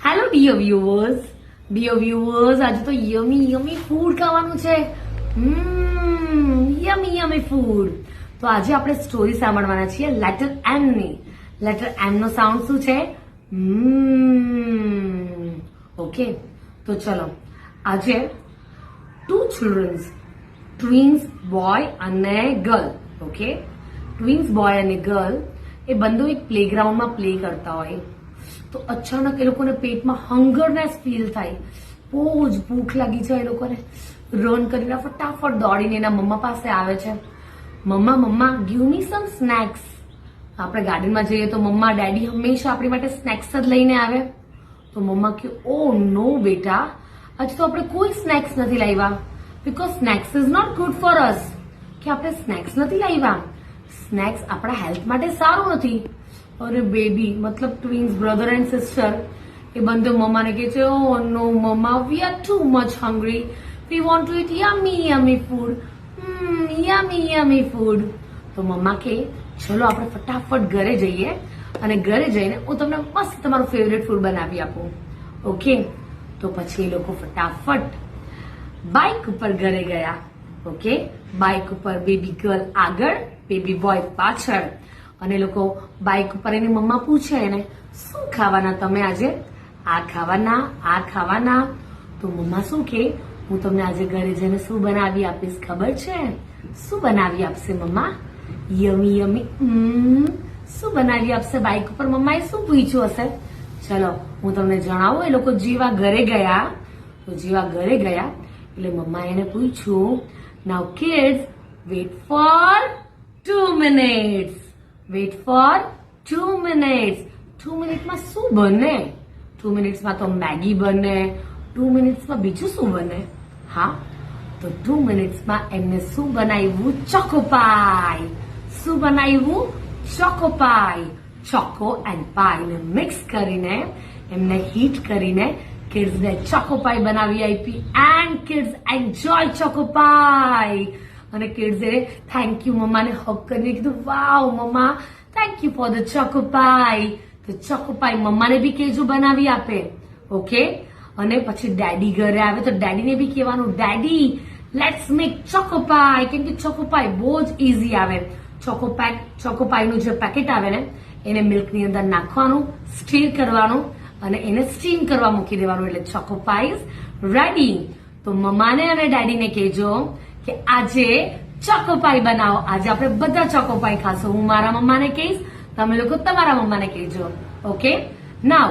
Hello dear viewers, આજે તો યમી food ખાવાનું છે. યમી ફૂડ. તો આજે આપણે સ્ટોરી સાંભળવાના છીએ લેટર એમ ની. લેટર એમ નો સાઉન્ડ શું છે? ઓકે, તો ચલો આજે ટુ ચિલ્ડ્રન્સ, ટ્વિન્સ બોય અને ગર્લ. ઓકે, ટ્વિન્સ બોય અને ગર્લ એ બંને એક પ્લેગ્રાઉન્ડમાં પ્લે કરતા હોય તો અચાનક એ લોકોને પેટમાં હંગરનેસ ફીલ થાય, બહુ જ ભૂખ લાગી છે. એ લોકોને રન કરીને ફટાફટ દોડીને એના મમ્મા પાસે આવે છે. મમ્મા ગીવ મી સમ સ્નેક્સ. આપણે ગાર્ડનમાં જઈએ તો મમ્મા ડેડી હંમેશા આપણી માટે સ્નેક્સ જ લઈને આવે. તો મમ્મા કે ઓ નો બેટા, આજે તો આપણે કોઈ સ્નેક્સ નથી લાવ્યા, because snacks is not good for us. કે આપણે સ્નેક્સ નથી લાવ્યા, સ્નેક્સ આપણા હેલ્થ માટે સારું નથી. અરે બેબી, મતલબ ટ્વિન્સ બ્રધર એન્ડ સિસ્ટર એ બંને મમ્માને કહે છે, oh no mamma, we are too much hungry, we want to eat yummy food, yummy food. તો મમ્મા કે ચલો આપણે ફટાફટ ઘરે જઈએ અને ઘરે જઈને હું તમને મસ્ત તમારું ફેવરેટ ફૂડ બનાવી આપું. ઓકે, તો પછી એ લોકો ફટાફટ બાઇક ઉપર ઘરે ગયા. ઓકે, બાઇક ઉપર બેબી ગર્લ આગળ, બેબી બોય પાછળ. અને લોકો બાઇક ઉપર એની મમ્મા પૂછે એને, શું ખાવાના તમે આજે? આ ખાવાના. તો મમ્મા શું કે, હું તમને આજે ઘરે જઈને શું બનાવી આપીશ ખબર છે? શું બનાવી આપશે મમ્મા? યમી. શું બનાવી આપશે બાઇક ઉપર? મમ્માએ શું પૂછ્યું હશે? ચલો હું તમને જણાવું. એ લોકો જેવા ઘરે ગયા એટલે મમ્મા એને પૂછ્યું, now kids wait for 2 minutes. Wait for 2 minutes. 2 મિનિટમાં શું બને? 2 મિનિટ્સમાં તો મેગી બને. 2 મિનિટ્સમાં બીજું શું બને? હા, તો 2 મિનિટ્સમાં એમને શું બનાવ્યું? ચોકોપાઈ. શું બનાવ્યું? ચોકોપાઈ. ચોકો એન્ડ પાઈ ને મિક્સ કરીને, એમને હીટ કરીને કિડ્સને ચોકોપાઈ બનાવી આપી. And kids enjoy Choco Pie. અને કિડ્સે થેન્ક યુ મમ્માને હગ કરીને કીધું, wow mamma, thank you for the Choco Pie. તો ચોકોપાઈ મમ્માને બી કેજો બનાવી આપે. ઓકે, અને પછી ડેડી ઘરે આવે તો ડેડીને બી કહેવાનું, ડેડી લેટ્સ મેક ચોકોપાઈ. કેમ કે ચોકોપાઈ બહુ જ ઇઝી આવે. ચોકોપાઈનું જે પેકેટ આવે ને એને મિલ્કની અંદર નાખવાનું, સ્ટીર કરવાનું અને એને સ્ટીમ કરવા મૂકી દેવાનું, એટલે ચોકોપાઈ ઇઝ રેડી. તો મમ્માને અને ડેડીને કહેજો કે આજે ચોકોપાઈ બનાવો. આજે આપણે બધા ચોકોપાઈ ખાશું. હું મારા મમ્માને કહીશ, તમે લોકો તમારા મમ્માને કહેજો. ઓકે, નાવ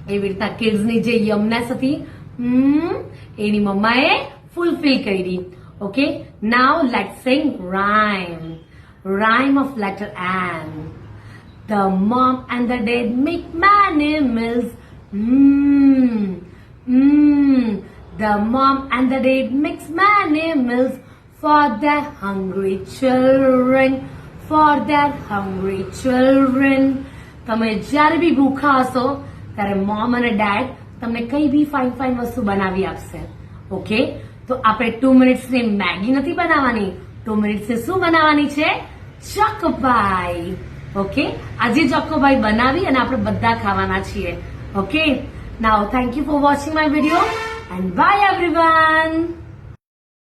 એવી રીતના કિડ્સની જે યમનેસ હતી એની મમ્માએ ફૂલફિલ કરી. Okay, now let's sing rhyme of letter M. The mom and the dad make many meals. The mom and the dad makes many meals for their hungry children. તમે જ્યારે બી ભૂખા હશો ત્યારે મોમ અને dead તમને કઈ બી fine વસ્તુ બનાવી આપશે. ઓકે, તો આપણે 2 મિનિટ્સની મેગી નથી બનાવવાની, 2 મિનિટ્સની શું બનાવવાની છે? ચોકોપાઈ. ઓકે, આજે ચોકોપાઈ બનાવી અને આપણે બધા ખાવાના છીએ. Okay, now thank you for watching my video and bye everyone.